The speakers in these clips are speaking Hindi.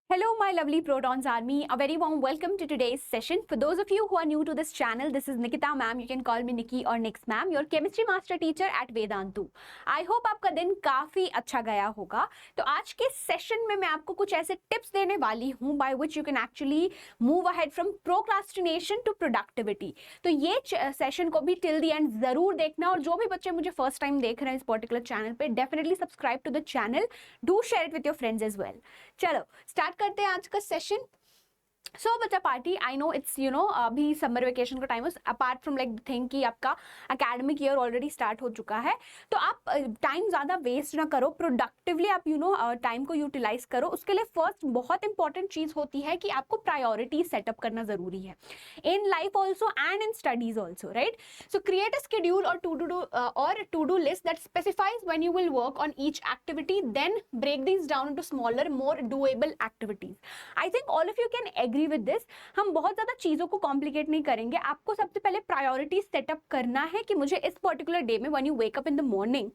Hello, my lovely Protons Army. A very warm welcome to today's session. For those of you who are new to this channel, this is Nikita ma'am. You can call me Nikki or Nix ma'am, your chemistry master teacher at Vedantu. I hope आपका दिन काफी अच्छा गया होगा. तो आज के सेशन में मैं आपको कुछ ऐसे टिप्स देने वाली हूँ by which you can actually move ahead from procrastination to productivity. तो ये सेशन को भी till the end जरूर देखना, और जो भी बच्चे मुझे फर्स्ट टाइम देख रहे हैं इस पर्टिकुलर चैनल पे, definitely subscribe to the channel. Do share it with your friends as well. चलो स्टार्ट करते हैं आज का सेशन. सो बच्चा पार्टी, आई नो इट्स अभी समर वेकेशन का टाइम है. Apart from like the thing कि आपका एकेडमिक ईयर ऑलरेडी स्टार्ट हो चुका है, तो आप टाइम ज़्यादा वेस्ट ना करो, प्रोडक्टिवली आप टाइम को यूटिलाइज करो. उसके लिए फर्स्ट बहुत इंपॉर्टेंट चीज़ होती है कि आपको प्रायोरिटी सेटअप करना ज़रूरी है in life also and in studies also, right. So create a schedule और to do list that specifies when you will work on each activity, then break this down into smaller more doable activities. I think all of you can agree with this. हम बहुत ज्यादा चीजों को कॉम्प्लिकेट नहीं करेंगे. आपको सबसे पहले प्रायोरिटी सेटअप करना है कि मुझे इस पर्टिकुलर डे में when you wake up in the morning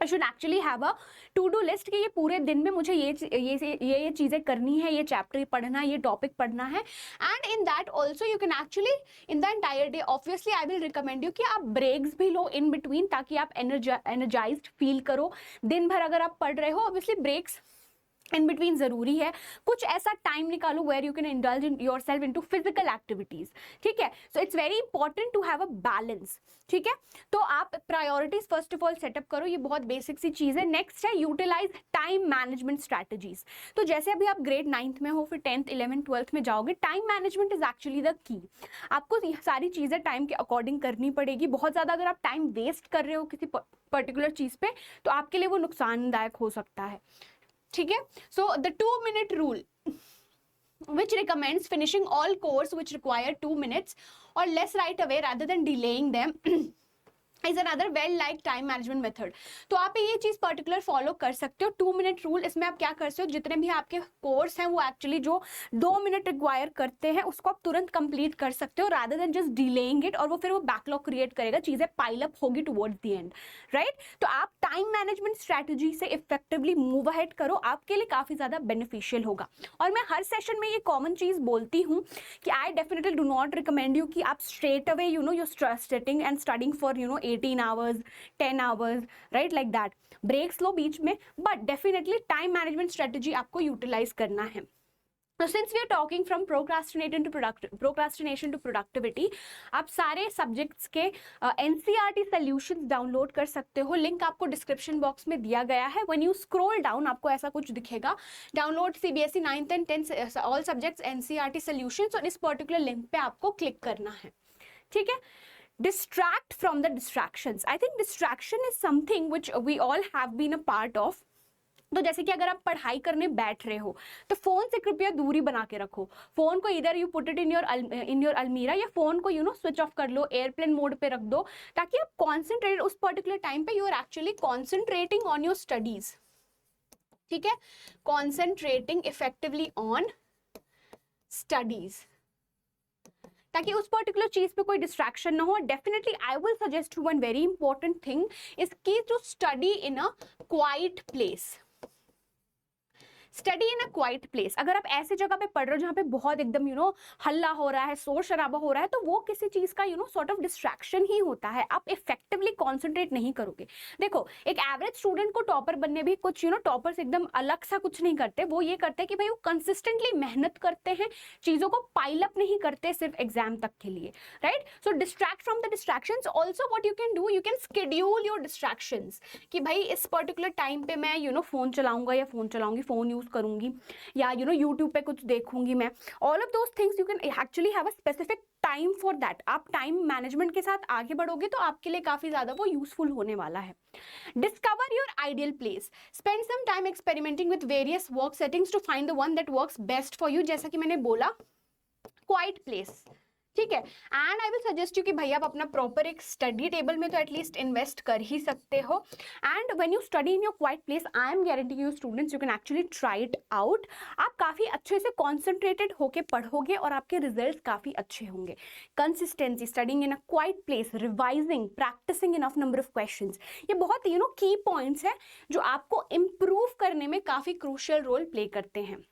I should actually have a to-do list कि ये पूरे दिन में मुझे ये चीज़ें करनी है, ये चैप्टर पढ़ना है, ये टॉपिक पढ़ना है. And in that also you can actually in the entire day, obviously I will recommend you कि आप ब्रेक्स भी लो इन बिटवीन, ताकि आप एनर्जाइज्ड फील करो. दिन भर अगर आप पढ़ रहे हो, ऑब्वियसली ब्रेक्स इन बिटवीन जरूरी है. कुछ ऐसा टाइम निकालो where you can indulge in your self in to physical activities. ठीक है, so it's very important to have a balance. ठीक है, तो आप priorities first of all set up करो, ये बहुत बेसिक सी चीज है. नेक्स्ट है यूटिलाइज टाइम मैनेजमेंट स्ट्रैटेजीज. तो जैसे अभी आप ग्रेड 9th में हो, फिर 10th 11th 12th में जाओगे, time management is actually the key. आपको सारी चीजें टाइम के अकॉर्डिंग करनी पड़ेगी. बहुत ज्यादा अगर आप टाइम वेस्ट कर रहे हो किसी पर्टिकुलर चीज पे, तो आपके लिए वो नुकसानदायक हो सकता है. ठीक है, so the 2-minute rule which recommends finishing all course which require 2 minutes or less right away rather than delaying them is another well like time management method. तो आप ये चीज पर्टिकुलर फॉलो कर सकते हो. 2-minute रूल, इसमें आप क्या कर सकते हो, जितने भी आपके कोर्स हैं वो एक्चुअली जो 2 मिनट रिक्वायर करते हैं उसको आप तुरंत कंप्लीट कर सकते हो, rather than just delaying it, और वो फिर वो बैकलॉग क्रिएट करेगा, चीजें पाइल अप होगी टुवर्ड्स द एंड, राइट. तो आप टाइम मैनेजमेंट स्ट्रैटेजी से इफेक्टिवली मूव अहेड करो, आपके लिए काफी ज्यादा बेनिफिशियल होगा. और मैं हर सेशन में ये कॉमन चीज बोलती हूँ कि I definitely do not recommend you कि आप straight away you're sitting and studying for 18 hours 10 hours, right, like that. Breaks लो बीच में, but definitely time management strategy आपको यूटिलाइज करना है. So since we are talking from procrastination to productivity, आप सारे सब्जेक्ट्स के NCERT सॉल्यूशंस डाउनलोड कर सकते हो. लिंक आपको डिस्क्रिप्शन बॉक्स में दिया गया है. व्हेन यू स्क्रॉल डाउन आपको ऐसा कुछ दिखेगा, download CBSE 9th and 10th all subjects NCERT solutions, और इस पर्टिकुलर लिंक पे आपको क्लिक करना है. ठीक है. Distract from the distractions. I think distraction is something which we all have been a part of. तो जैसे कि अगर आप पढ़ाई करने बैठ रहे हो, तो फोन से कृपया दूरी बना के रखो. फोन को इधर you put it in your अलमीरा, या फोन को स्विच ऑफ कर लो, एयरप्लेन मोड पे रख दो, ताकि आप कॉन्सेंट्रेट उस पर्टिकुलर टाइम पे, you are actually concentrating on your studies. ठीक है, कॉन्सेंट्रेटिंग इफेक्टिवली ऑन स्टडीज, ताकि उस पर्टिकुलर चीज पे कोई डिस्ट्रैक्शन ना हो. Definitely I will suggest you one very important thing is की to study in a quiet place. Study in a quiet place. अगर आप ऐसी जगह पे पढ़ रहे हो जहाँ पे बहुत एकदम हल्ला हो रहा है, शोर शराबा हो रहा है, तो वो किसी चीज का सॉर्ट ऑफ डिस्ट्रैक्शन ही होता है. आप इफेक्टिवली कॉन्सेंट्रेट नहीं करोगे. देखो, एक एवरेज स्टूडेंट को टॉपर बनने भी कुछ टॉपर्स एकदम अलग सा कुछ नहीं करते. वो ये करते हैं कि भाई वो कंसिस्टेंटली मेहनत करते हैं, चीजों को पाइल अप नहीं करते सिर्फ एग्जाम तक के लिए, right. So distract from the distractions. Also what you can do, you can schedule your distractions, कि भाई इस पर्टिकुलर टाइम पे मैं फोन चलाऊंगा या फोन चलाऊंगी, फोन यूज करूंगी, या यूट्यूब पे कुछ देखूंगी मैं. All of those things you can actually have a specific time for that. आप टाइम मैनेजमेंट के साथ आगे बढ़ोगे तो आपके लिए काफी ज्यादा वो यूजफुल होने वाला है. Discover your ideal place. Spend some time experimenting with various work settings to find the one that works best for you. जैसा कि मैंने बोला, क्वाइट प्लेस. ठीक है, and I will suggest you कि भाई आप अपना प्रॉपर एक स्टडी टेबल में तो एटलीस्ट इन्वेस्ट कर ही सकते हो. And when you study in your quite place, I am guaranteeing you students, you can actually try it out. आप काफी अच्छे से कॉन्सेंट्रेटेड होके पढ़ोगे और आपके रिजल्ट काफी अच्छे होंगे. Consistency, studying in a quiet place, revising, practising enough number of questions, ये बहुत की पॉइंट्स है जो आपको इम्प्रूव करने में काफी क्रूशियल रोल प्ले करते हैं.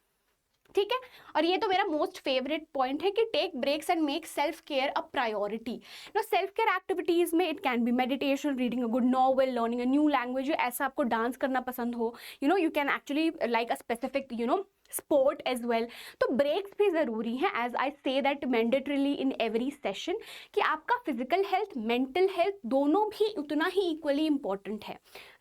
ठीक है। और ये तो मेरा मोस्ट फेवरेट पॉइंट है कि take breaks and make self care a priority. No self care activities में it can be meditation, reading a good novel, learning a new language, ऐसा आपको डांस करना पसंद हो, you can actually like a specific sport as well. तो ब्रेक्स भी ज़रूरी हैं, as I say that mandatorily in every session, कि आपका फिजिकल हेल्थ, मेंटल हेल्थ दोनों भी उतना ही इक्वली इंपॉर्टेंट है,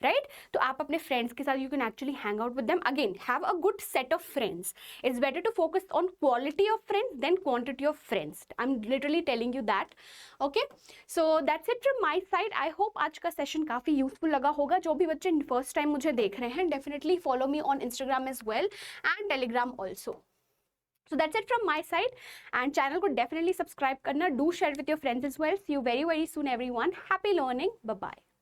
राइट? तो आप अपने फ्रेंड्स के साथ you can actually hang out with them, again have a good set of friends. It's better to focus on quality of friends than quantity of friends, I am literally telling you that. Okay, so that's it from my side. I hope आज का सेशन काफ़ी यूजफुल लगा होगा। जो भी बच्चे फर्स्ट टाइम मुझे देख रहे हैं, definitely follow me on Instagram as well and Telegram also. So that's it from my side, and channel को definitely subscribe करना, do share with your friends as well. See you very soon everyone. Happy learning. Bye bye.